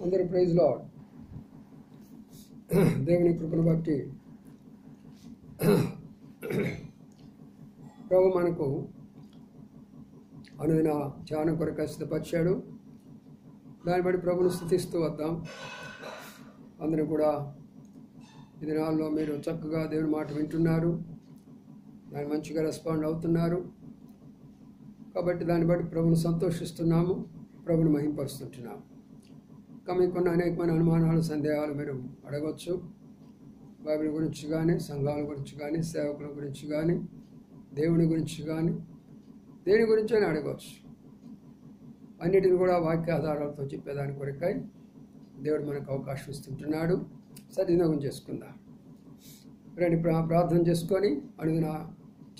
అందరూ praise lord. దేవుని కృపను బట్టి ప్రభు మనకు అనుదిన ధ్యానం కొరకు సిద్ధపరిచాడు. దాన్ని బట్టి ప్రభుని స్తుతిస్తూ వద్దాం. అందరూ కూడా ఈ దినాల్లో మీరు చక్కగా దేవుని మాట వింటున్నారు, దాన్ని మంచిగా రెస్పాండ్ అవుతున్నారు. కాబట్టి దాన్ని బట్టి ప్రభుని సంతోషిస్తున్నాము, ప్రభుని మహింపరుస్తుంటున్నాము. ఇంకా మీకున్న అనేకమైన అనుమానాలు, సందేహాలు మీరు అడగవచ్చు. బైబిల్ గురించి కానీ, సంఘాల గురించి కానీ, సేవకుల గురించి కానీ, దేవుని గురించి కానీ, దేని గురించి అని అడగవచ్చు. అన్నిటిని కూడా వాక్య ఆధారాలతో చెప్పేదాని కొరకై దేవుడు మనకు అవకాశం ఇస్తుంటున్నాడు. సద్వినియోగం చేసుకుందాం. రండి ప్రార్థన చేసుకొని అనుదిన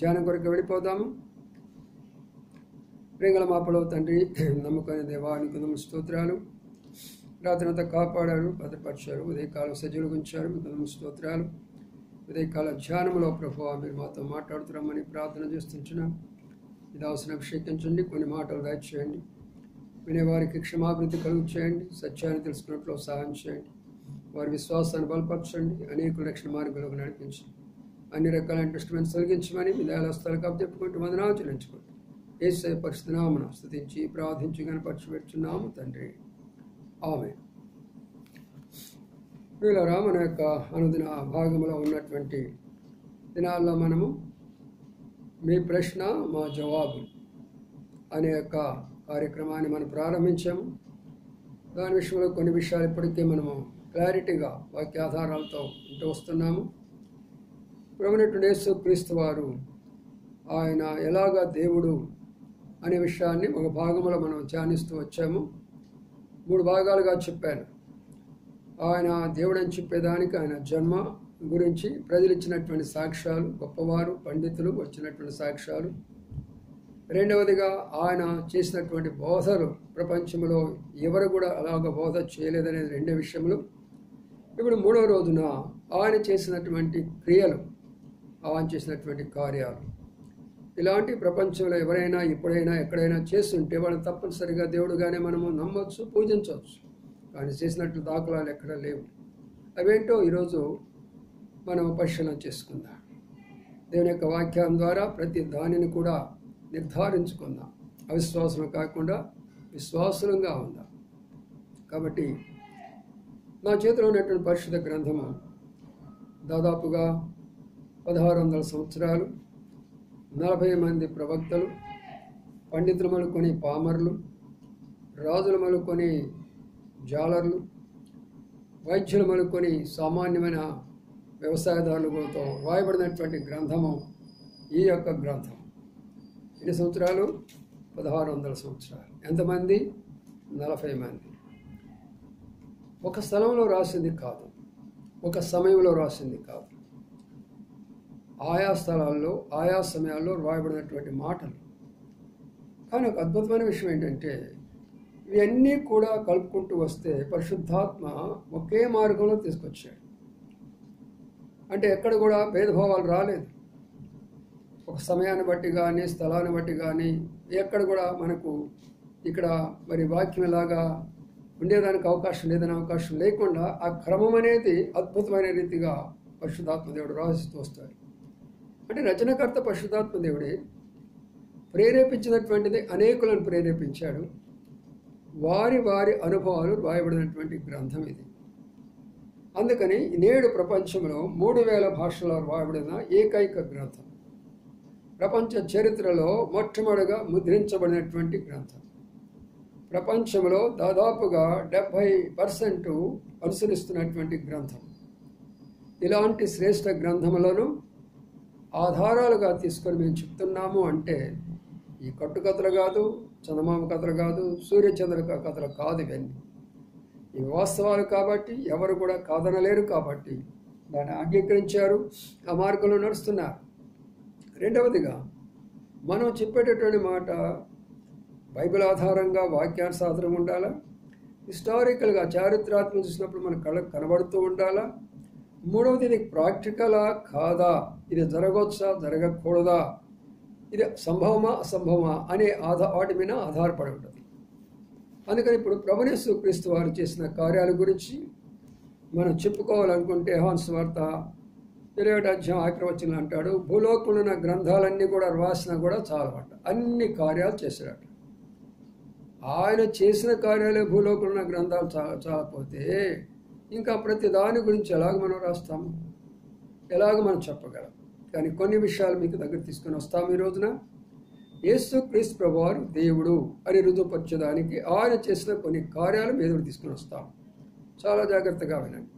ధ్యానం కొరకు వెళ్ళిపోదాము. ప్రేంగల మాపలో తండ్రి, నమ్మకమైన దేవానికి స్తోత్రాలు. రాత్రంతా కాపాడారు, భద్రపరిచారు, ఉదయకాలం సజీవులు ఉంచారు, మీకు స్తోత్రాలు. ఉదయకాల ధ్యానంలో ప్రభువా మీరు మాతో మాట్లాడుతున్నామని ప్రార్థన చేస్తుంటున్నాం. ఇది అవసరం అభిషేకించండి, కొన్ని మాటలు దయచేయండి. వినేవారికి క్షమాభివృద్ధి కలుగు చేయండి, సత్యాన్ని తెలుసుకున్నట్లు సహాయం చేయండి. వారి విశ్వాసాన్ని బలపరచండి, అనేక రక్షణ మార్గాలకు నడిపించండి. అన్ని రకాల ఇన్వెస్ట్మెంట్స్ తొలగించమని మీ దయాలస్తాలకు అప్పచెప్పుకుంటూ వందనాలు చెల్లించుకోండి. యేసయ్య పరిశుద్ధ నామమున స్తుతించి ప్రార్థించి కనపరిచి పెడుతున్నాము తండ్రి, ఆమేన్. ప్రియులారా, మన యొక్క అనుదిన భాగంలో ఉన్నటువంటి దినాల్లో మనము మీ ప్రశ్న మా జవాబు అనే యొక్క కార్యక్రమాన్ని మనం ప్రారంభించాము. దాని విషయంలో కొన్ని విషయాలు ఇప్పటికే మనము క్లారిటీగా వాక్యాధారాలతో ఉంటూ వస్తున్నాము. ప్రభువైనటువంటి యేసుక్రీస్తు వారు ఆయన ఎలాగా దేవుడు అనే విషయాన్ని ఒక భాగంలో మనం ధ్యానిస్తూ వచ్చాము. 3 భాగాలుగా చెప్పాను. ఆయన దేవుడు అని చెప్పేదానికి ఆయన జన్మ గురించి ప్రజలు ఇచ్చినటువంటి సాక్ష్యాలు, గొప్పవారు పండితులు వచ్చినటువంటి సాక్ష్యాలు. రెండవదిగా ఆయన చేసినటువంటి బోధలు ప్రపంచంలో ఎవరు కూడా అలాగ బోధ చేయలేదనేది రెండో విషయములు. ఇప్పుడు 3వ రోజున ఆయన చేసినటువంటి క్రియలు, ఆయన చేసినటువంటి కార్యాలు. ఇలాంటి ప్రపంచంలో ఎవరైనా ఎప్పుడైనా ఎక్కడైనా చేస్తుంటే వాళ్ళని తప్పనిసరిగా దేవుడుగానే మనము నమ్మవచ్చు, పూజించవచ్చు. కానీ చేసినట్లు దాఖలాలు ఎక్కడ లేవు. అవేంటో ఈరోజు మనం పరిశీలన చేసుకుందాం. దేవుని యొక్క వాక్యం ద్వారా ప్రతి దానిని కూడా నిర్ధారించుకుందాం. అవిశ్వాసం కాకుండా విశ్వాసులంగా ఉందాం. కాబట్టి నా చేతిలో ఉన్నటువంటి పరిశుద్ధ గ్రంథము దాదాపుగా 1600 సంవత్సరాలు, 40 మంది ప్రవక్తలు, పండితులు మొదలుకొని పామరులు, రాజులు మొదలుకొని జాలర్లు, వైద్యులు మొదలుకొని సామాన్యమైన వ్యవసాయదారులతో రాయబడినటువంటి గ్రంథము ఈ యొక్క గ్రంథం. ఎన్ని సంవత్సరాలు? 1600 సంవత్సరాలు. ఎంతమంది? 40 మంది. ఒక స్థలంలో రాసింది కాదు, ఒక సమయంలో రాసింది కాదు. ఆయా స్థలాల్లో ఆయా సమయాల్లో రాయబడినటువంటి మాటలు. కానీ ఒక అద్భుతమైన విషయం ఏంటంటే ఇవన్నీ కూడా కలుపుకుంటూ వస్తే పరిశుద్ధాత్మ ఒకే మార్గంలో తీసుకొచ్చాడు. అంటే ఎక్కడ కూడా భేదభావాలు రాలేదు. ఒక సమయాన్ని బట్టి కానీ, స్థలాన్ని బట్టి కానీ ఎక్కడ కూడా మనకు ఇక్కడ మరి వాక్యం ఎలాగా ఉండేదానికి అవకాశం లేదని అవకాశం లేకుండా ఆ క్రమం అనేది అద్భుతమైన రీతిగా పరిశుద్ధాత్మ దేవుడు రాసిస్తూ వస్తాడు. అంటే రచనకర్త పరిశుద్ధాత్మ దేవుడే, ప్రేరేపించినటువంటిది అనేకులను ప్రేరేపించాడు. వారి వారి అనుభవాలు రాయబడినటువంటి గ్రంథం ఇది. అందుకని నేడు ప్రపంచంలో 3000 భాషల్లో రాయబడిన ఏకైక గ్రంథం. ప్రపంచ చరిత్రలో మొట్టమొదటిగా ముద్రించబడినటువంటి గ్రంథం. ప్రపంచంలో దాదాపుగా 70% అనుసరిస్తున్నటువంటి గ్రంథం. ఇలాంటి శ్రేష్ఠ గ్రంథములను ఆధారాలుగా తీసుకొని మేము చెప్తున్నాము అంటే ఈ కట్టుకథలు కాదు, చందమామ కథలు కాదు, సూర్యచంద్ర కథలు కాదు. ఇవన్నీ ఇవి వాస్తవాలు కాబట్టి ఎవరు కూడా కాదనలేరు. కాబట్టి దాన్ని అంగీకరించారు, ఆ మార్గంలో నడుస్తున్నారు. రెండవదిగా మనం చెప్పేటటువంటి మాట బైబిల్ ఆధారంగా వాక్యానుసారం ఉండాలా, హిస్టారికల్గా చారిత్రాత్మక చూసినప్పుడు మన కళ్ళకు కనబడుతూ ఉండాలా. మూడవది ఇది ప్రాక్టికలా కాదా, ఇది జరగవచ్చా జరగకూడదా, ఇది సంభవమా అసంభవమా అనే వాటి మీద ఆధారపడి ఉంటుంది. అందుకని ఇప్పుడు ప్రభువు యేసు క్రీస్తు వారు చేసిన కార్యాల గురించి మనం చెప్పుకోవాలనుకుంటే యోహాను సువార్త 20వ అధ్యాయం 11వ వచనం అంటాడు, భూలోకంలో ఉన్న గ్రంథాలన్నీ కూడా రాసినా కూడా చాలవట, అన్ని కార్యాలు చేశాడట. ఆయన చేసిన కార్యాలే భూలోకంలో ఉన్న గ్రంథాలు చాలపోతే ఇంకా ప్రతి దాని గురించి ఎలాగ మనం రాస్తాము, ఎలాగ మనం చెప్పగలం? కానీ కొన్ని విషయాలు మీకు దగ్గర తీసుకొని వస్తాము. ఈ రోజున యేసు క్రీస్తు ప్రభువారు దేవుడు అని రుజువుపరచడానికి ఆయన చేసిన కొన్ని కార్యాలు మీద తీసుకొని వస్తాం. చాలా జాగ్రత్తగా వినండి.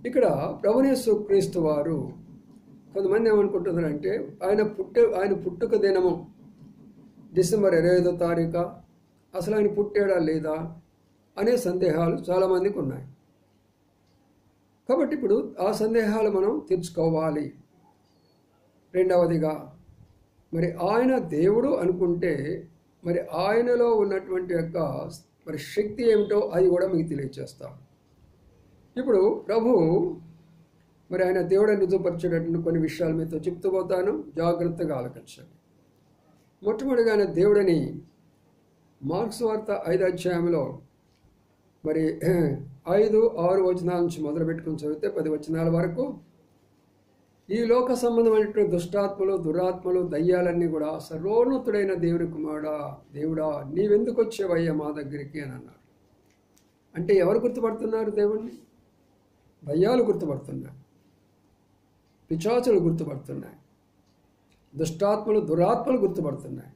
ఇక్కడ ప్రభువు యేసు క్రీస్తు వారు కొంతమంది ఏమనుకుంటున్నారంటే ఆయన పుట్టుక దినము డిసెంబర్ 25వ తారీఖు, అసలు ఆయన పుట్టాడా లేదా అనే సందేహాలు చాలామందికి ఉన్నాయి. కాబట్టి ఇప్పుడు ఆ సందేహాలు మనం తీర్చుకోవాలి. రెండవదిగా మరి ఆయన దేవుడు అనుకుంటే మరి ఆయనలో ఉన్నటువంటి యొక్క మరి శక్తి ఏమిటో అది కూడా మీకు తెలియజేస్తాం. ఇప్పుడు ప్రభు మరి ఆయన దేవుడని రుజువుపరిచేటటువంటి కొన్ని విషయాలు మీతో చెప్తూ పోతాను, జాగ్రత్తగా ఆలకించండి. మొట్టమొదటిగా ఆయన దేవుడని మార్కు సువార్త 5వ అధ్యాయంలో మరి 5, 6 వచనాల నుంచి మొదలు పెట్టుకుని చదివితే 10 వచనాల వరకు ఈ లోక సంబంధమైనటువంటి దుష్టాత్మలు, దురాత్మలు, దయ్యాలన్నీ కూడా సర్వోన్నతుడైన దేవుని కుమారుడా, దేవుడా నీవెందుకు వచ్చేవయ్యా మా దగ్గరికి అని అన్నారు. అంటే ఎవరు గుర్తుపడుతున్నారు దేవుణ్ణి? దయ్యాలు గుర్తుపడుతున్నాయి, పిశాచులు గుర్తుపడుతున్నాయి, దుష్టాత్మలు, దురాత్మలు గుర్తుపడుతున్నాయి.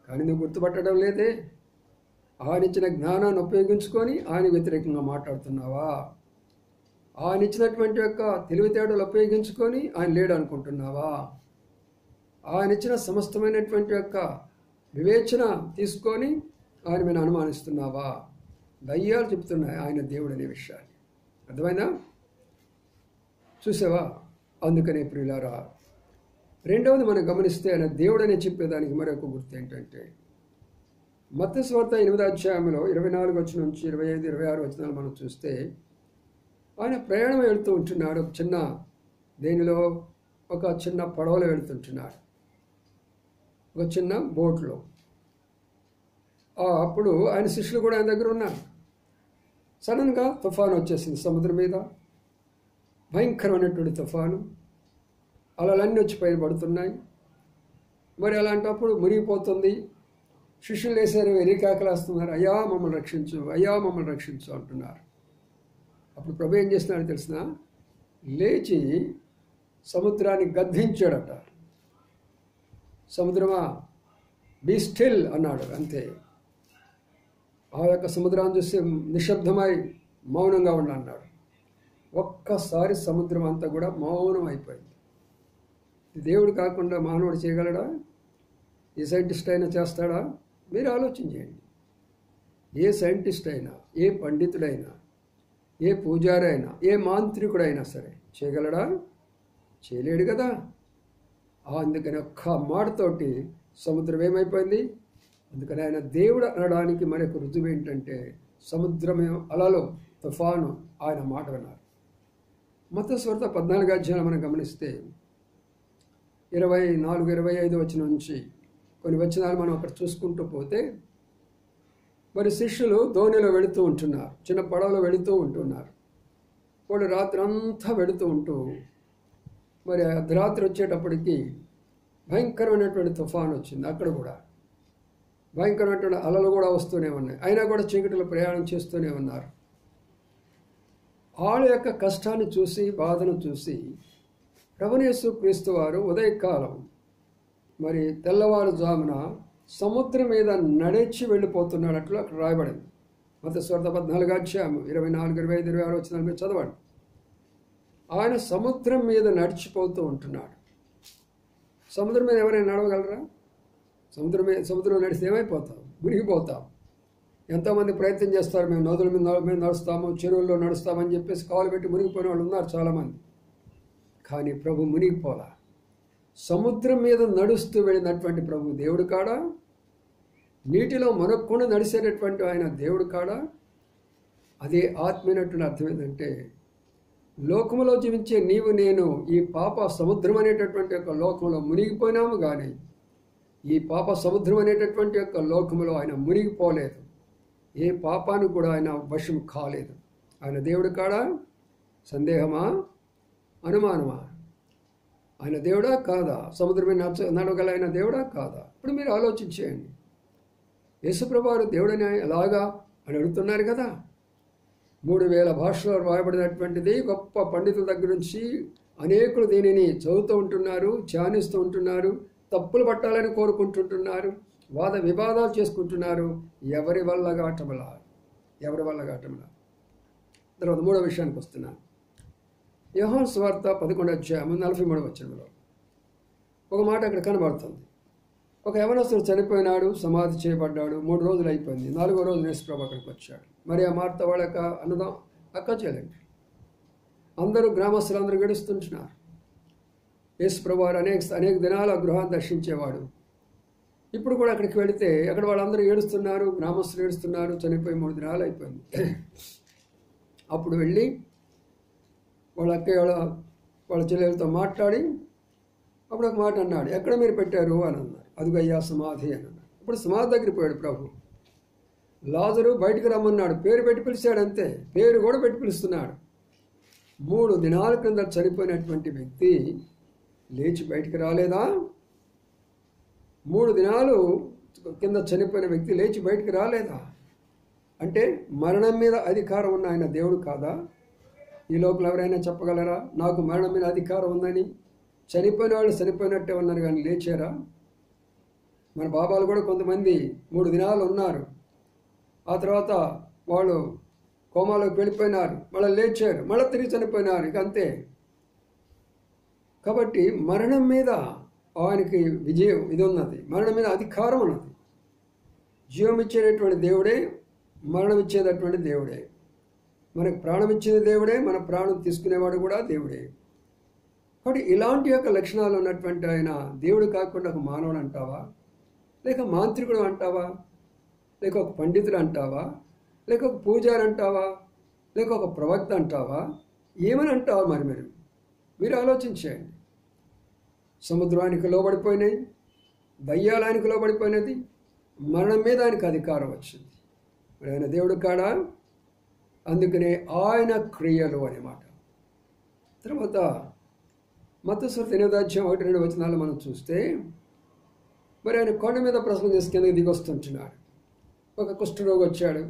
కానీ నువ్వు గుర్తుపట్టడం లేదే. ఆయన ఇచ్చిన జ్ఞానాన్ని ఉపయోగించుకొని ఆయన వ్యతిరేకంగా మాట్లాడుతున్నావా? ఆయన ఇచ్చినటువంటి యొక్క తెలివితేటలు ఉపయోగించుకొని ఆయన లేడు అనుకుంటున్నావా? ఆయన ఇచ్చిన సమస్తమైనటువంటి యొక్క వివేచన తీసుకొని ఆయన మీద అనుమానిస్తున్నావా? దయ్యాలు చెప్తున్నాయి ఆయన దేవుడు అనే విషయాన్ని. అర్థమైందా? చూసావా? అందుకనే ప్రియులారా, రెండవది మనం గమనిస్తే ఆయన దేవుడని చెప్పేదానికి మరొక గుర్తు ఏంటంటే మత్తయి సువార్త 8వ అధ్యాయంలో 24 వచనం నుంచి 25, 26 వచనాలు మనం చూస్తే ఆయన ప్రయాణం వెళుతూ ఉంటున్నాడు. ఒక చిన్న పడవలో వెళుతుంటున్నాడు, ఒక చిన్న బోట్లో. అప్పుడు ఆయన శిష్యులు కూడా ఆయన దగ్గర ఉన్నారు. సడన్గా తుఫాను వచ్చేసింది సముద్రం మీద, భయంకరమైనటువంటి తుఫాను. అలలన్నీ వచ్చి పైన పడుతున్నాయి. మరి అలాంటప్పుడు మునిగిపోతుంది. శిష్యులు వేసారు, ఎలికాకలేస్తున్నారు, అయ్యా మమ్మల్ని రక్షించు, అయ్యా మమ్మల్ని రక్షించు అంటున్నారు. అప్పుడు ప్రభు ఏం చేస్తున్నాడు తెలిసిన? లేచి సముద్రాన్ని గద్దించాడట. సముద్రమా బీ స్టిల్ అన్నాడు. అంతే. ఆ యొక్క సముద్రాన్ని చూసి నిశ్శబ్దమై మౌనంగా ఉండన్నాడు. ఒక్కసారి సముద్రం అంతా కూడా మౌనం అయిపోయింది. దేవుడు కాకుండా మానవుడు చేయగలడా? ఏ సైంటిస్ట్ అయినా చేస్తాడా? మీరు ఆలోచన చేయండి. ఏ సైంటిస్ట్ అయినా, ఏ పండితుడైనా, ఏ పూజారి అయినా, ఏ మాంత్రికుడైనా సరే చేయగలడా? చేయలేడు కదా. అందుకని ఒక్క మాటతోటి సముద్రం ఏమైపోయింది. అందుకని ఆయన దేవుడు అనడానికి మరొక రుజువు ఏంటంటే సముద్రమే, అలలు, తుఫాను ఆయన మాట విన్నారు. మత్తయి సువార్త 14వ అధ్యాయం మనం గమనిస్తే 24, 25 వచనం నుంచి కొన్ని వచనాలు మనం అక్కడ చూసుకుంటూ పోతే మరి శిష్యులు ధోనిలో వెళుతూ ఉంటున్నారు, చిన్న పడవలో వెళుతూ ఉంటున్నారు. వాళ్ళు రాత్రి అంతా వెళుతూ ఉంటూ మరి అర్ధరాత్రి వచ్చేటప్పటికి భయంకరమైనటువంటి తుఫాను వచ్చింది. అక్కడ కూడా భయంకరమైనటువంటి అలలు కూడా వస్తూనే ఉన్నాయి. అయినా కూడా చీకటిలో ప్రయాణం చేస్తూనే ఉన్నారు. వాళ్ళ యొక్క కష్టాన్ని చూసి, బాధను చూసి ప్రభువు యేసు క్రీస్తు వారు ఉదయకాలం మరి తెల్లవారుజామున సముద్రం మీద నడిచి వెళ్ళిపోతున్నాడట్లు అక్కడ రాయబడింది. మత్తయి సువార్త 14వ అధ్యాయం 24, 25, 26 వచనాలు మీరు చదవండి. ఆయన సముద్రం మీద నడిచిపోతూ ఉంటున్నాడు. సముద్రం మీద ఎవరైనా నడవగలరా? సముద్రం నడిస్తే ఏమైపోతాం? మునిగిపోతాం. ఎంతోమంది ప్రయత్నం చేస్తారు, మేము నదుల మీద నడుస్తాము, చెరువుల్లో నడుస్తామని చెప్పేసి కాలు పెట్టి మునిగిపోయిన వాళ్ళు ఉన్నారు చాలామంది. కానీ ప్రభు మునిగిపోలా. సముద్రం మీద నడుస్తూ వెళ్ళినటువంటి ప్రభు దేవుడు కాడా? నీటిలో మనకుండా నడిచేటటువంటి ఆయన దేవుడు కాడా? అదే ఆత్మీయనటువంటి అర్థం ఏంటంటే లోకములో జీవించే నీవు నేను ఈ పాప సముద్రం అనేటటువంటి యొక్క లోకంలో మునిగిపోయినాము, కానీ ఈ పాప సముద్రం అనేటటువంటి యొక్క లోకములో ఆయన మునిగిపోలేదు. ఏ పాపానికి కూడా ఆయన వశం కాలేదు. ఆయన దేవుడు కాడా? సందేహమా? అనుమానమా? ఆయన దేవుడా కాదా? సముద్రం మీద నడవగల ఆయన దేవుడా కాదా? ఇప్పుడు మీరు ఆలోచించేయండి. యేసుప్రభువు వారు దేవుడని ఎలాగా అని అడుగుతున్నారు కదా. 3000 భాషలో రాయబడినటువంటిది గొప్ప పండితుల దగ్గర నుంచి అనేకులు దీనిని చదువుతూ ఉంటున్నారు, ధ్యానిస్తూ ఉంటున్నారు, తప్పులు పట్టాలని కోరుకుంటుంటున్నారు, వాద వివాదాలు చేసుకుంటున్నారు. ఎవరి వల్ల గాటమలా? తర్వాత 3వ విషయానికి వస్తున్నాను. యోహాను సువార్త 11:43 ఒక మాట అక్కడ కనబడుతుంది. ఒక యవనస్తుడు చనిపోయినాడు, సమాధి చేయబడ్డాడు, 3 రోజులు అయిపోయింది. 4వ రోజు యేసుప్రభువు అక్కడికి వచ్చాడు. మరి ఆ మార్త వాళ్ళ అన్నదం అక్క చెల్లెండి అందరూ గ్రామస్తులందరూ గడుస్తుంటున్నారు. యేసుప్రభువు వారు అనేక దినాలు ఆ గృహాన్ని దర్శించేవాడు. ఇప్పుడు కూడా అక్కడికి వెళితే అక్కడ వాళ్ళందరూ ఏడుస్తున్నారు, గ్రామస్తులు ఏడుస్తున్నారు. చనిపోయి 3 దినాలు అయిపోయింది. అప్పుడు వెళ్ళి వాళ్ళ అక్కయ్య వాళ్ళ చెల్లెలతో మాట్లాడి అప్పుడు ఒక మాట అన్నాడు, ఎక్కడ మీరు పెట్టారు అని అన్నారు. అదిగయ్యా సమాధి అని అన్నాడు. ఇప్పుడు సమాధి దగ్గరికి పోయాడు ప్రభు. లాజరు బయటికి రమ్మన్నాడు, పేరు పెట్టి పిలిచాడు, అంతే. పేరు కూడా పెట్టి పిలుస్తున్నాడు. 3 దినాల క్రింద చనిపోయినటువంటి వ్యక్తి లేచి బయటికి రాలేదా? 3 దినాలు కింద చనిపోయిన వ్యక్తి లేచి బయటికి రాలేదా? అంటే మరణం మీద అధికారం ఉన్న ఆయన దేవుడు కాదా? ఈ లోపల ఎవరైనా చెప్పగలరా నాకు మరణం మీద అధికారం ఉందని? చనిపోయిన వాళ్ళు చనిపోయినట్టే ఉన్నారు కానీ లేచారా? మన బాబాలు కూడా కొంతమంది 3 దినాలు ఉన్నారు, ఆ తర్వాత వాళ్ళు కోమాలోకి వెళ్ళిపోయినారు, మళ్ళీ లేచారు, మళ్ళీ తిరిగి చనిపోయినారు, ఇక అంతే. కాబట్టి మరణం మీద ఆయనకి విజయం ఇది ఉన్నది, మరణం మీద అధికారం ఉన్నది. జీవం ఇచ్చేటటువంటి దేవుడే, మరణం ఇచ్చేటటువంటి దేవుడే. మనకు ప్రాణం ఇచ్చేది దేవుడే, మన ప్రాణం తీసుకునేవాడు కూడా దేవుడే. కాబట్టి ఇలాంటి యొక్క లక్షణాలు ఉన్నటువంటి ఆయన దేవుడు కాకుండా ఒక మానవుడు అంటావా? లేక మాంత్రికుడు అంటావా? లేక ఒక పండితుడు అంటావా? లేక ఒక పూజారి అంటావా? లేక ఒక ప్రవక్త అంటావా? ఏమని అంటావా? మరి మీరు ఆలోచించేయండి. సముద్రానికి లోబడిపోయినాయి, దయ్యాలానికి లోబడిపోయినది, మరణం మీద ఆయనకు అధికారం వచ్చింది. మరి ఆయన దేవుడు కాడా? అందుకనే ఆయన క్రియలు అనే మాట. తర్వాత మత్తయి సువార్త 8:1-2 మనం చూస్తే మరి ఆయన కొండ మీద ప్రసంగం చేసి కిందకి దిగొస్తుంటున్నాడు. ఒక కుష్ఠరోగి వచ్చాడు.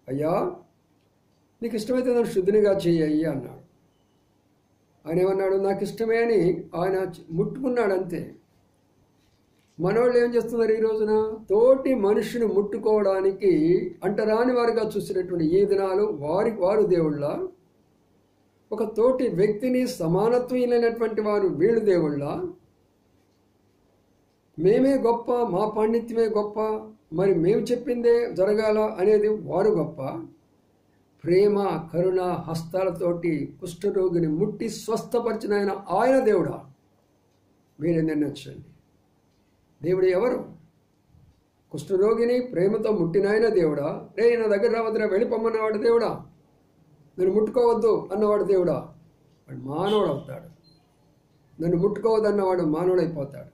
అయ్యా నీకు ఇష్టమైతే నన్ను శుద్ధినిగా చెయ్యి అన్నాడు. ఆయన ఏమన్నాడు? నాకు ఇష్టమే అని ఆయన ముట్టుకున్నాడు, అంతే. మనోళ్ళు ఏం చేస్తున్నారు ఈ రోజున? తోటి మనిషిని ముట్టుకోవడానికి అంటరాని వారిగా చూసినటువంటి ఈ దినాలు వారు దేవుళ్ళ, ఒక తోటి వ్యక్తిని సమానత్వమైనటువంటి వారు వీళ్ళు దేవుళ్ళ, మేమే గొప్ప, మా పాండిత్యమే గొప్ప, మరి మేము చెప్పిందే జరగాల అనేది వారు గొప్ప. ప్రేమ కరుణ హస్తాలతోటి కుష్ఠరోగిని ముట్టి స్వస్థపరిచిన ఆయన దేవుడా? మీరే నిర్ణయించండి. దేవుడు ఎవరు? కుష్ఠరోగిని ప్రేమతో ముట్టినాయన దేవుడా? రే నా దగ్గర రావద్దురా, వెళ్ళిపోమన్నవాడు దేవుడా? నన్ను ముట్టుకోవద్దు అన్నవాడు దేవుడా? వాడు మానవుడు అవుతాడు. నన్ను ముట్టుకోవద్దు అన్నవాడు మానవుడైపోతాడు.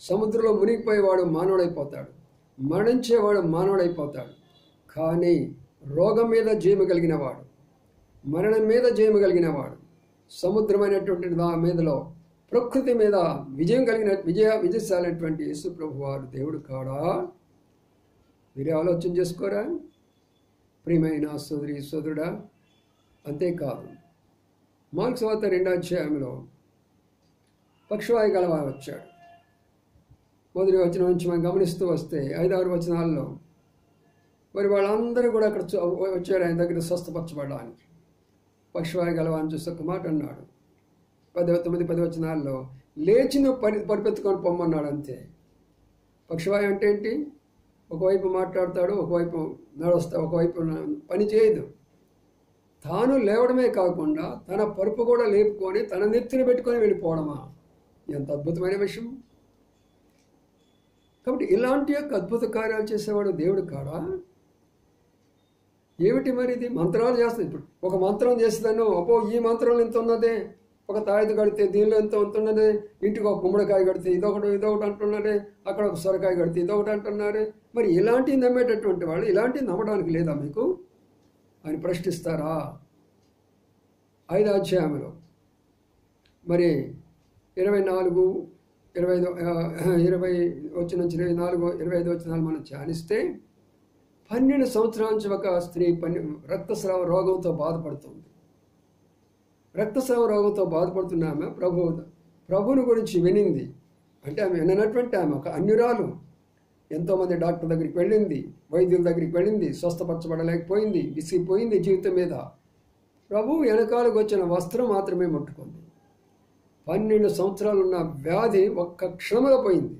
సముద్రంలో మునిగిపోయేవాడు మానవుడైపోతాడు. మరణించేవాడు మానవుడైపోతాడు. కానీ రోగం మీద జయము కలిగిన వాడు, మరణం మీద జయము కలిగిన వాడు, సముద్రమైనటువంటి దాని మీదలో ప్రకృతి మీద విజయశాలైనటువంటి యేసు ప్రభు వారు దేవుడు కాడా? మీరే ఆలోచన చేసుకోరా ప్రియమైన సోదరుడా? అంతేకాదు, మార్కు సువార్త 2వ పక్షవాయు గలవాడు వచ్చాడు. మొదటి వచనం నుంచి మనం గమనిస్తూ వస్తే 5-6 వచనాల్లో మరి వాళ్ళందరూ కూడా అక్కడ వచ్చారు ఆయన దగ్గర స్వస్థపరచబడడానికి. పక్షవాయు గలవాన్ని చూసి ఒక మాట అన్నాడు. 9-10 వచనాల్లో లేచి నువ్వు పరిపెత్తుకొని పొమ్మన్నాడు, అంతే. పక్షవాయు అంటే ఏంటి? ఒకవైపు మాట్లాడతాడు, ఒకవైపు నడుస్తాడు, ఒకవైపు పని చేయదు. తాను లేవడమే కాకుండా తన పరుపు కూడా లేపుకొని తన నెత్తిని పెట్టుకొని వెళ్ళిపోవడమా? ఎంత అద్భుతమైన విషయం! కాబట్టి ఇలాంటి యొక్క అద్భుత కార్యాలు చేసేవాడు దేవుడు కాడా? ఏమిటి మరి ఇది? మంత్రాలు చేస్తుంది. ఇప్పుడు ఒక మంత్రం చేసేదాన్ని, అపో ఈ మంత్రంలో ఇంత ఉన్నదే, ఒక తాయెత్తు కడితే దీనిలో ఎంత ఉంటున్నది, ఇంటికి ఒక గుమ్మడికాయ కడితే ఇదొకటి అంటున్నారే, అక్కడ ఒక సొరకాయ కడితే ఇదొకటి అంటున్నారే. మరి ఇలాంటివి నమ్మేటటువంటి వాళ్ళు ఇలాంటివి నమ్మడానికి లేదా మీకు అని ప్రశ్నిస్తారా? 5వ అధ్యాయంలో మరి 24, 20 వచ్చిన 24, 25 వచనాలు మనం ధ్యానిస్తే 12 సంవత్సరాల నుంచి ఒక స్త్రీ రక్తస్రావ రోగంతో బాధపడుతుంది. రక్తస్రావ రోగంతో బాధపడుతున్న ఆమె ప్రభువుని గురించి వినింది. అంటే ఆమె విననటువంటి ఆమె ఒక అన్యురాలు. ఎంతోమంది డాక్టర్ దగ్గరికి వెళ్ళింది, వైద్యుల దగ్గరికి వెళ్ళింది, స్వస్థపరచబడలేకపోయింది, విసిగిపోయింది జీవితం మీద. ప్రభువు వెనకాలకు వచ్చిన వస్త్రం మాత్రమే ముట్టుకుంది. 12 సంవత్సరాలు ఉన్న వ్యాధి ఒక్క క్షణంలో పోయింది.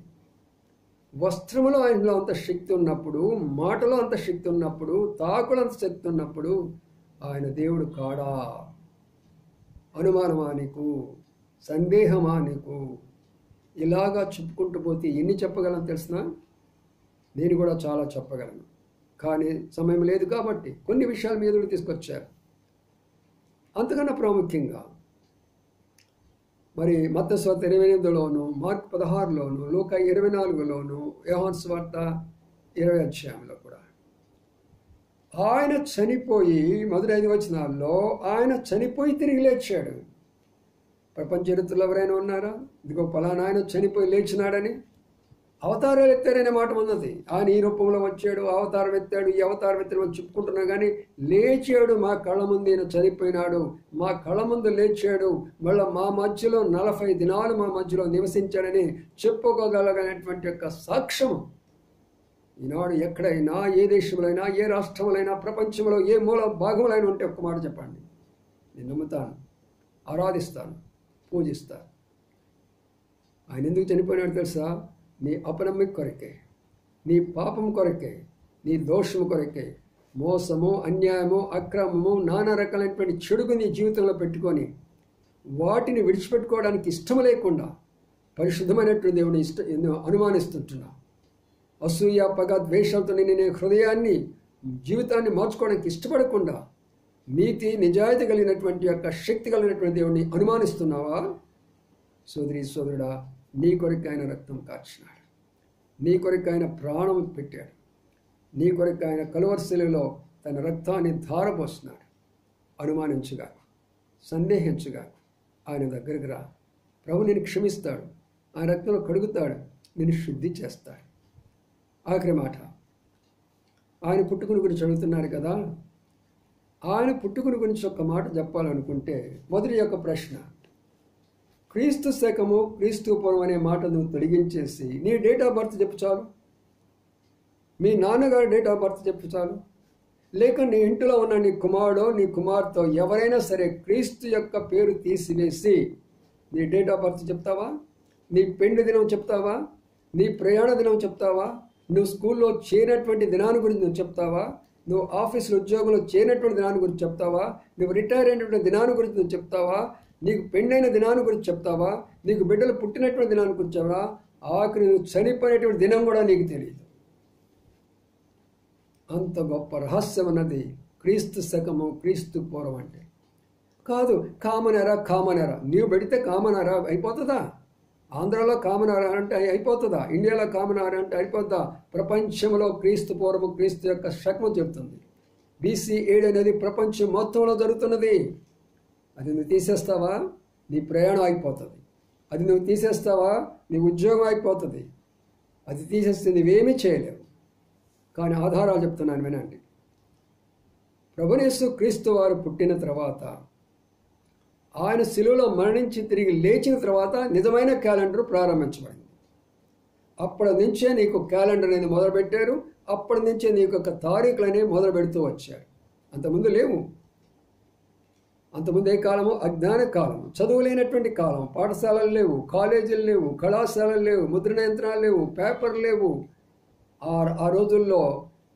వస్త్రములో ఆయనలో అంత శక్తి ఉన్నప్పుడు, మాటలో అంత శక్తి ఉన్నప్పుడు, తాకులో అంత శక్తి ఉన్నప్పుడు ఆయన దేవుడు కాడా? అనుమానమా నీకు? సందేహమా నీకు? ఇలాగా చెప్పుకుంటూ పోతే ఎన్ని చెప్పగలను తెలిసిన? నేను కూడా చాలా చెప్పగలను, కానీ సమయం లేదు కాబట్టి కొన్ని విషయాలు మీ ఎదురు తీసుకొచ్చారు. అంతకన్నా ప్రాముఖ్యంగా మరి మత్తయి సువార్త 28లోను, మార్కు 16లోను, లూకా 24లోను, యోహాను సువార్త 20 అధ్యాయంలో కూడా ఆయన చనిపోయి మొదటి 5 వచనాల్లో ఆయన చనిపోయి తిరిగి లేచాడు. ప్రపంచ చరిత్రలో ఎవరైనా ఉన్నారా ఇదిగో పలానా ఆయన చనిపోయి లేచినాడని? అవతారాలు ఎత్తారనే మాట ఉన్నది. ఆయన ఈ రూపంలో వచ్చాడు, అవతారం ఎత్తాడు, ఈ అవతారం ఎత్తాడు చెప్పుకుంటున్నా కానీ లేచాడు. మా కళ్ళ ముందు ఈయన చనిపోయినాడు, మా కళ్ళ ముందు లేచాడు, మళ్ళీ మా మధ్యలో 40 దినాలు మా మధ్యలో నివసించాడని చెప్పుకోగలగనటువంటి యొక్క సాక్ష్యం ఈనాడు ఎక్కడైనా, ఏ దేశంలో అయినా, ఏ రాష్ట్రంలో అయినా, ప్రపంచంలో ఏ మూల భాగంలో అయినా ఉంటే ఒక్క మాట చెప్పండి. నేను నమ్ముతాను, ఆరాధిస్తాను, పూజిస్తాను. ఆయన ఎందుకు చనిపోయినాడు తెలుసా? నీ అపనమ్మిక కొరకే, నీ పాపం కొరకే, నీ దోషము కొరకే. మోసము, అన్యాయము, అక్రమము, నానా రకాలైనటువంటి చెడుగు నీ జీవితంలో పెట్టుకొని వాటిని విడిచిపెట్టుకోవడానికి ఇష్టం లేకుండా పరిశుద్ధమైనటువంటి దేవుని అనుమానిస్తుంటున్నా. అసూయ, పగ, ద్వేషాలతో నేను హృదయాన్ని, జీవితాన్ని మార్చుకోవడానికి ఇష్టపడకుండా నీతి, నిజాయితీ కలిగినటువంటి యొక్క శక్తి కలిగినటువంటి దేవుడిని అనుమానిస్తున్నావా? సోదరి సోదరుడా, నీ కొరకు ఆయన రక్తం కార్చినాడు, నీ కొరకు ఆయన ప్రాణం పెట్టాడు, నీ కొరకు ఆయన కలువరిశిలలో తన రక్తాన్ని ధారపోస్తున్నాడు. అనుమానించుగా, సందేహించుగా ఆయన దగ్గరికి రా. ప్రభు నేను క్షమిస్తాడు, ఆయన రక్తంలో కడుగుతాడు, నేను శుద్ధి చేస్తాడు. ఆఖరి మాట, ఆయన పుట్టుకుని గురించి అడుగుతున్నారు కదా. ఆయన పుట్టుకుని గురించి ఒక మాట చెప్పాలనుకుంటే మొదటి యొక్క ప్రశ్న, క్రీస్తు శకము, క్రీస్తు పూర్వం అనే మాట నువ్వు తొలగించేసి నీ డేట్ ఆఫ్ బర్త్ చెప్పు చాలు, మీ నాన్నగారి డేట్ ఆఫ్ బర్త్ చెప్పు చాలు. లేక నీ ఇంటిలో ఉన్న నీ కుమారుడో నీ కుమార్తె ఎవరైనా సరే క్రీస్తు యొక్క పేరు తీసివేసి నీ డేట్ ఆఫ్ బర్త్ చెప్తావా? నీ పెండి దినం చెప్తావా? నీ ప్రయాణ దినం చెప్తావా? నువ్వు స్కూల్లో చేరినటువంటి దినాన్ని గురించి నువ్వు చెప్తావా? నువ్వు ఆఫీసులో ఉద్యోగంలో చేరినటువంటి దినాన్ని గురించి చెప్తావా? నువ్వు రిటైర్ అయినటువంటి దినాన్ని గురించి నువ్వు చెప్తావా? నీకు పెండైన దినాన్ని గురించి చెప్తావా? నీకు బిడ్డలు పుట్టినటువంటి దినాన్ని గురించి చెప్తావా? ఆఖరి నువ్వు చనిపోయినటువంటి దినం కూడా నీకు తెలియదు. అంత గొప్ప రహస్యం అన్నది క్రీస్తు శకము, క్రీస్తు పూర్వం అంటే. కాదు కామన్ ఎరా నీవు పెడితే కామన్ ఎరా అయిపోతుందా? ఆంధ్రాలో కామన్ ఎరా అంటే అయిపోతుందా? ఇండియాలో కామన్ ఎరా అంటే అయిపోతుందా? ప్రపంచంలో క్రీస్తు పూర్వము, క్రీస్తు యొక్క శకము చెబుతుంది. BC AD అనేది ప్రపంచం మొత్తంలో జరుగుతున్నది. అది నువ్వు తీసేస్తావా, నీ ప్రయాణం అయిపోతుంది. అది నువ్వు తీసేస్తావా, నీ ఉద్యోగం అయిపోతుంది. అది తీసేస్తే నువ్వేమీ చేయలేవు. కానీ ఆధారాలు చెప్తున్నాను వినండి. ప్రభువైన యేసు క్రీస్తు వారు పుట్టిన తర్వాత, ఆయన శిలువలో మరణించి తిరిగి లేచిన తర్వాత నిజమైన క్యాలెండర్ ప్రారంభించబడింది. అప్పటి నుంచే నీకు క్యాలెండర్ అనేది మొదలుపెట్టారు. అప్పటి నుంచే నీకు ఒక తారీఖులు అనేవి మొదలు పెడుతూ వచ్చారు. అంతకుముందు లేవు. అంతకుముందు ఏ కాలము? అజ్ఞాన కాలం, చదువు లేనటువంటి కాలం. పాఠశాలలు లేవు, కాలేజీలు లేవు, కళాశాలలు లేవు, ముద్రణ యంత్రాలు లేవు, పేపర్ లేవు. ఆ రోజుల్లో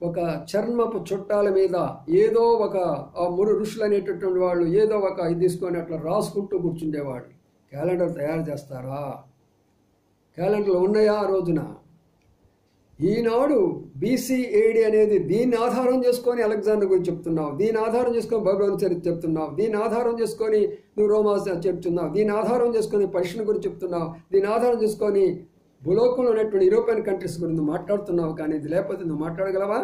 ఒక చర్మపు చుట్టాల మీద ఏదో ఒక ఆ 3 ఋషులు అనేటటువంటి వాళ్ళు ఏదో ఒక ఇది తీసుకొని అట్లా రాసుకుంటూ కూర్చుండేవాడు. క్యాలెండర్ తయారు చేస్తారా? క్యాలెండర్లు ఉన్నాయా ఆ రోజున? ఈనాడు BC-AD అనేది దీన్ని ఆధారం చేసుకొని అలెగ్జాండర్ గురించి చెప్తున్నావు, దీన్ని ఆధారం చేసుకొని బబులోను చరిత్ర చెప్తున్నావు, దీన్ని ఆధారం చేసుకొని నువ్వు రోమా చెప్తున్నావు, దీన్ని ఆధారం చేసుకొని పర్షియన్ గురించి చెప్తున్నావు, దీన్ని ఆధారం చేసుకొని భూలోకంలో ఉన్నటువంటి యూరోపియన్ కంట్రీస్ గురించి నువ్వు మాట్లాడుతున్నావు. కానీ ఇది లేకపోతే నువ్వు మాట్లాడగలవా?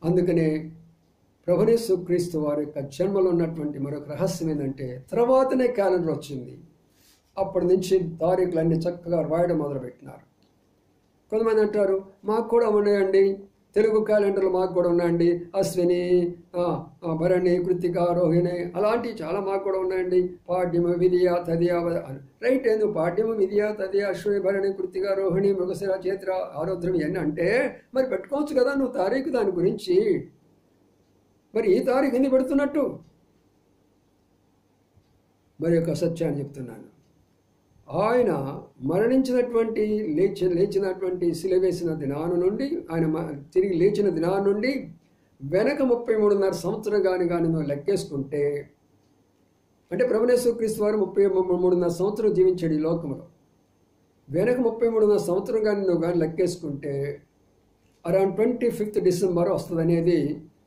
అందుకనే ప్రభుయేసు క్రీస్తు వారి యొక్క జన్మలో ఉన్నటువంటి మరొక రహస్యం ఏంటంటే, తర్వాతనే క్యాలెండర్ వచ్చింది. అప్పటి నుంచి తారీఖులన్నీ చక్కగా రాయడం మొదలుపెట్టినారు. కొంతమంది అంటారు, మాకు కూడా ఉన్నాయండి తెలుగు క్యాలెండర్లు, మాకు కూడా ఉన్నాయండి అశ్విని, భరణి, కృత్తిక, రోహిణి, అలాంటివి చాలా మాకు కూడా ఉన్నాయండి. పాడ్యము, విధియ, తదియ. రైట్, ఎందుకు పాడ్యము, విధియ, తదియ, అశ్విని, భరణి, కృత్తిక, రోహిణి, మృగశిర, చైత్ర, ఆరుద్రం ఇవన్నీ అంటే మరి పెట్టుకోవచ్చు కదా నువ్వు తారీఖు దాని గురించి. మరి ఈ తారీఖు ఎందుకు పెడుతున్నట్టు? మరి యొక్క సత్యాన్ని చెప్తున్నాను. ఆయన మరణించినటువంటి లేచినటువంటి సిలువేసిన దినాను నుండి, ఆయన తిరిగి లేచిన దినాన్ని నుండి వెనక 33.5 సంవత్సరం కానీ నువ్వు లెక్కేసుకుంటే, అంటే ప్రభుయేసు క్రీస్తు వారు 33.5 సంవత్సరం జీవించాడు ఈ లోకంలో. వెనక 33.5 సంవత్సరం కానీ నువ్వు కానీ లెక్కేసుకుంటే అరౌండ్ 25th డిసెంబర్ వస్తుంది అనేది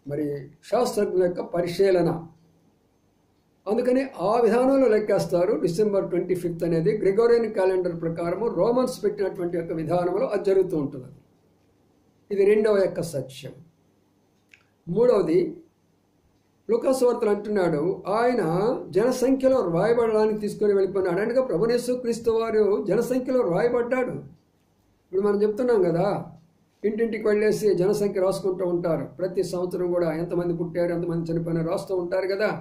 మరి శాస్త్రజ్ఞుల యొక్క పరిశీలన. అందుకని ఆ విధానంలో లెక్కేస్తారు. December 25th అనేది గ్రెగోరియన్ క్యాలెండర్ ప్రకారము రోమన్స్ పెట్టినటువంటి యొక్క విధానంలో అది జరుగుతూ ఉంటుంది. ఇది రెండవ యొక్క సత్యం. మూడవది, లూకా సువార్తలో అంటున్నాడు, ఆయన జనసంఖ్యలో రాయబడడానికి తీసుకొని వెళ్ళిపోయినాడు. అనగా ప్రభుయేసు క్రీస్తు వారు జనసంఖ్యలో రాయబడ్డాడు. ఇప్పుడు మనం చెప్తున్నాం కదా, ఇంటింటికి వెళ్ళేసి జనసంఖ్య రాసుకుంటూ ఉంటారు. ప్రతి సంవత్సరం కూడా ఎంతమంది పుట్టారు, ఎంతమంది చనిపోయినారు రాస్తూ ఉంటారు కదా.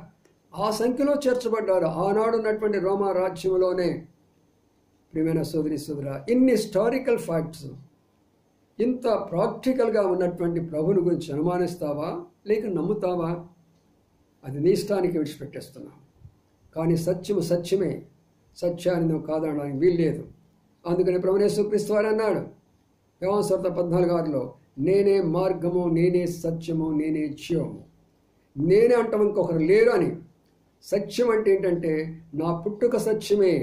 ఆ సంఖ్యలో చేర్చబడ్డారు ఆనాడు ఉన్నటువంటి రోమా రాజ్యంలోనే. ప్రియమైన సోదరి సోదరా, ఇన్ని హిస్టారికల్ ఫ్యాక్ట్స్, ఇంత ప్రాక్టికల్గా ఉన్నటువంటి ప్రభుని గురించి అనుమానిస్తావా లేక నమ్ముతావా? అది నీ ఇష్టానికి విడిచిపెట్టేస్తున్నావు. కానీ సత్యము సత్యమే, సత్యాన్ని నువ్వు కాదనడానికి వీల్లేదు. అందుకని ప్రభుయేసు క్రీస్తు వారు అన్నాడు యోహాను సువార్త 14:6లో, నేనే మార్గము, నేనే సత్యము, నేనే జీవము. నేనే అంటాం, ఇంకొకరు లేరు అని. సత్యం అంటే ఏంటంటే, నా పుట్టుక సత్యమే,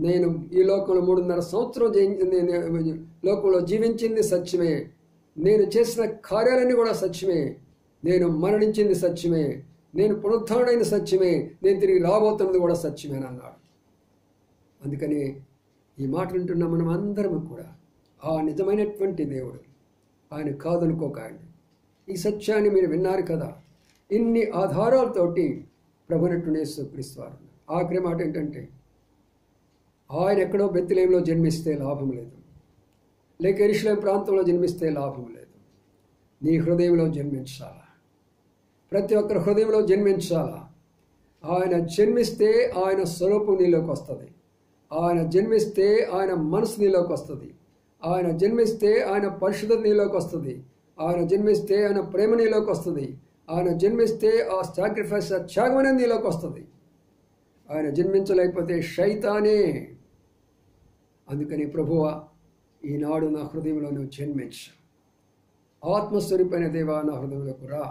నేను ఈ లోకంలో 3.5 సంవత్సరం లోకంలో జీవించింది సత్యమే, నేను చేసిన కార్యాలన్నీ కూడా సత్యమే, నేను మరణించింది సత్యమే, నేను పునరుద్ధరణైన సత్యమే, నేను తిరిగి రాబోతున్నది కూడా సత్యమే అని అన్నాడు. అందుకని ఈ మాట వింటున్న మనం అందరం కూడా ఆ నిజమైనటువంటి దేవుడు, ఆయన కాదనుకోకండి. ఈ సత్యాన్ని మీరు విన్నారు కదా. ఇన్ని ఆధారాలతోటి ప్రభునటువంటి యేసు క్రీస్తు వారు. ఆఖరి మాట ఏంటంటే, ఆయన ఎక్కడో బెత్లెహేములో జన్మిస్తే లాభం లేదు, లేక యెరూషలేము ప్రాంతంలో జన్మిస్తే లాభం లేదు. నీ హృదయంలో జన్మించాలా, ప్రతి ఒక్కరి హృదయంలో జన్మించాలా. ఆయన జన్మిస్తే ఆయన స్వరూపం నీలోకి వస్తుంది, ఆయన జన్మిస్తే ఆయన మనసు నీలోకి వస్తుంది, ఆయన జన్మిస్తే ఆయన పరిశుద్ధత నీలోకి వస్తుంది, ఆయన జన్మిస్తే ఆయన ప్రేమ నీలోకి వస్తుంది, ఆయన జన్మిస్తే ఆ సాక్రిఫైస్, ఆ త్యాగం అనేది నీలోకి వస్తుంది. ఆయన జన్మించలేకపోతే శైతానే. అందుకని ప్రభువా, ఈనాడు నా హృదయంలో నువ్వు జన్మించు. ఆత్మస్వరూపైన దేవా, నా హృదయంలోకి రా.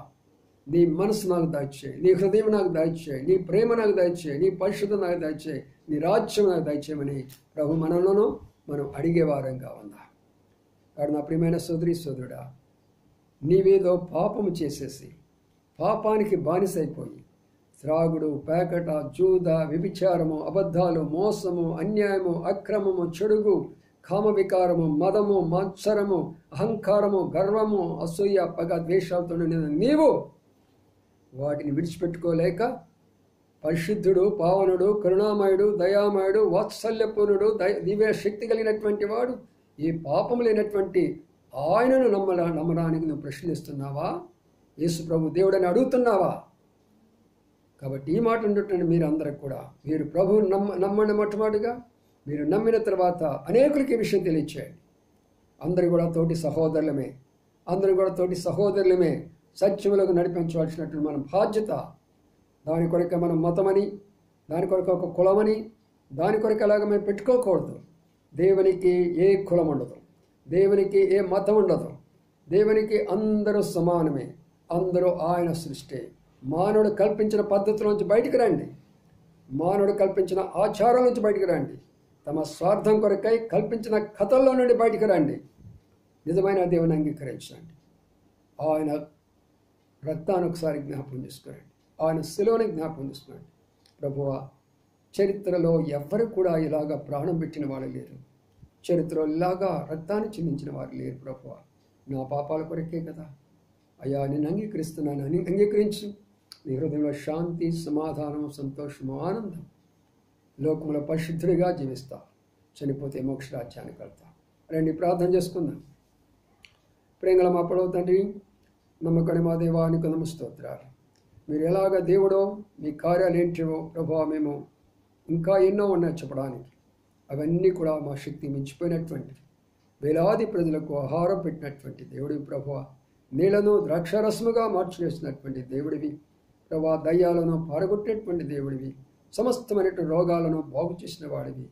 నీ మనసు నాకు దయచేయి, నీ హృదయం నాకు దయచేయి, నీ ప్రేమ నాకు దయచేయి, నీ పరిశుద్ధత నాకు దయచేయి, నీ రాజ్యం నాకు దయచేయమని ప్రభు మనలోనూ మనం అడిగేవారంగా ఉందా. కాబట్టి నా ప్రియమైన సోదరి సోదరుడా, నీవేదో పాపము చేసేసి పాపానికి బానిసైపోయి త్రాగుడు, పేకట, జూద, వ్యభిచారము, అబద్ధాలు, మోసము, అన్యాయము, అక్రమము, చెడుగు, కామవికారము, మదము, మత్సరము, అహంకారము, గర్వము, అసూయ, పగ, ద్వేషాలతో నిండిన నీవు వాటిని విడిచిపెట్టుకోలేక పరిశుద్ధుడు, పావనుడు, కరుణామయుడు, దయామయుడు, వాత్సల్యపూర్ణుడు, దివ్య శక్తి కలిగినటువంటి వాడు, ఈ పాపం లేనటువంటి ఆయనను నమ్మడానికి నువ్వు ప్రశ్నిస్తున్నావా? యేసు ప్రభు దేవుడని అడుగుతున్నావా? కాబట్టి ఈ మాట ఉన్నటువంటి మీరు అందరికి కూడా, మీరు ప్రభువుని నమ్మండి. మొట్టమొదటిగా మీరు నమ్మిన తర్వాత అనేకులకి విషయం తెలియచేయండి. అందరూ కూడా తోటి సహోదరులమే, అందరూ కూడా తోటి సహోదరులమే. సత్యములకు నడిపించవలసినటువంటి మన బాధ్యత. దాని కొరకు మనం మతమని, దాని కొరకు ఒక కులమని, దాని కొరకు అలాగ మేము పెట్టుకోకూడదు. దేవునికి ఏ కులం ఉండదు, దేవునికి ఏ మతం ఉండదు. దేవునికి అందరూ సమానమే, అందరూ ఆయన సృష్టి. మానవుడు కల్పించిన పద్ధతుల నుంచి బయటికి రండి, మానవుడు కల్పించిన ఆచారాల నుంచి బయటికి రండి, తమ స్వార్థం కొరకై కల్పించిన కథల్లో నుండి బయటికి రండి. నిజమైన దేవుని అంగీకరించండి. ఆయన రక్తాన్ని ఒకసారి జ్ఞాపకం చేసుకోండి. ఆయన శిలువని జ్ఞాపకం చేసుకోండి. ప్రభువా, చరిత్రలో ఎవ్వరు కూడా ఇలాగా ప్రాణం పెట్టిన వాళ్ళు లేరు. చరిత్రలో ఇలాగా రక్తాన్ని చిందించిన వారు లేరు. ప్రభువా, నా పాపాల కొరకే కదా అయ్యా నేను అంగీకరిస్తున్నాను అని అంగీకరించు. నీ హృదయంలో శాంతి, సమాధానం, సంతోషము, ఆనందం, లోకంలో పరిశుద్ధుడిగా జీవిస్తా, చనిపోతే మోక్షరాజ్యానికి వెళ్తా. రండి ప్రార్థన చేసుకుందాం. ప్రేంగళ మా పొడవు తండ్రి, నమ్మకని మా దేవానికి స్తోత్రాలు. మీరు ఎలాగ దేవుడో, మీ కార్యాలు ఏంటివో ప్రభువా, మేము ఇంకా ఎన్నో ఉన్నాయి చెప్పడానికి. అవన్నీ కూడా మా శక్తి మించిపోయినటువంటి వేలాది ప్రజలకు ఆహారం పెట్టినటువంటి దేవుడివి ప్రభువా. నీళ్లను ద్రాక్షారసముగా మార్చివేసినటువంటి దేవుడివి ప్రభువా. దయ్యాలను పారగొట్టేటువంటి దేవుడివి. సమస్తమైనటువంటి రోగాలను బాగు చేసిన వాడివి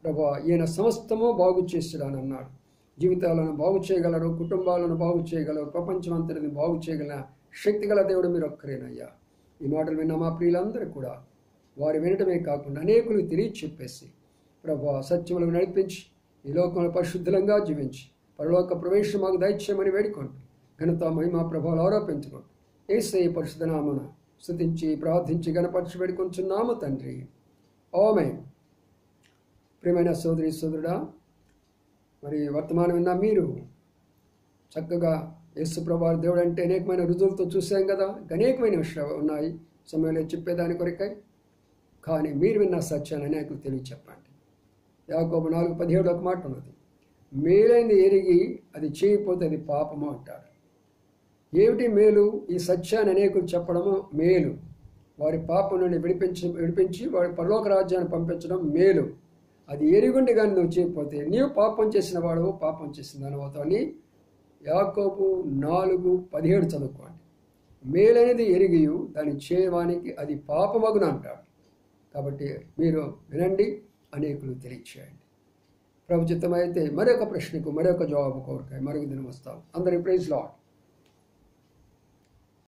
ప్రభువా. ఈయన సమస్తము బాగు చేసిరానన్నాడు. జీవితాలను బాగు చేయగలరు, కుటుంబాలను బాగు చేయగలరు, ప్రపంచమంతటిని బాగు చేయగల శక్తి గల దేవుడు మీరు ఒక్కరేనయ్యా. ఈ మాటలు విన్న మా ప్రియులందరూ కూడా వారు వినటమే కాకుండా అనేకులు తెలియచెప్పేసి ప్రభువా సత్యములకు నడిపించి ఈ లోకంలో పరిశుద్ధంగా జీవించి పరలోక ప్రవేశం మాకు దయచేయమని వేడుకోండి. ఘనత, మహిమ, ప్రభావాలు ఆరోపించుకోండి. యేసయ్య పరిశుద్ధ నామమున స్తుతించి ప్రార్థించి గణపరచి వేడుకొంచున్నాము తండ్రి. ఆమేన్. ప్రియమైన సోదరి సోదరుడా, మరి వర్తమానం విన్నా మీరు చక్కగా యేసు ప్రభువు దేవుడు అంటే అనేకమైన రుజువులతో చూసాం కదా. అనేకమైన విషయాలు ఉన్నాయి సమయంలో చెప్పేదాని కొరకై. కానీ మీరు విన్న సత్యాన్ని అనేకులు తెలియచెప్పండి. యాకోబు 4:17 ఒక మాట ఉన్నది, మేలైంది ఎరిగి అది చేయకపోతే అది పాపము అంటారు. ఏమిటి మేలు? ఈ సత్యాన్ని అనేకులు చెప్పడము మేలు. వారి పాపం నుండి విడిపించి వారి పరలోక రాజ్యాన్ని పంపించడం మేలు. అది ఎరుగుండి కానీ నువ్వు చేయకపోతే నీవు పాపం చేసిన వాడు, పాపం చేసిన దాని అవుతావని యాకోబు 4:17 చదువుకోండి. మేలనేది ఎరిగియు దాన్ని చేయవానికి అది పాపమగున అంటాడు. కాబట్టి మీరు వినండి, అనేకులు తెలియచేయండి. ప్రభుచిత్తమైతే మరొక ప్రశ్నకు మరొక జవాబు కోరిక మరొక దినం వస్తాం. అందరి ప్రైజ్ లార్డ్.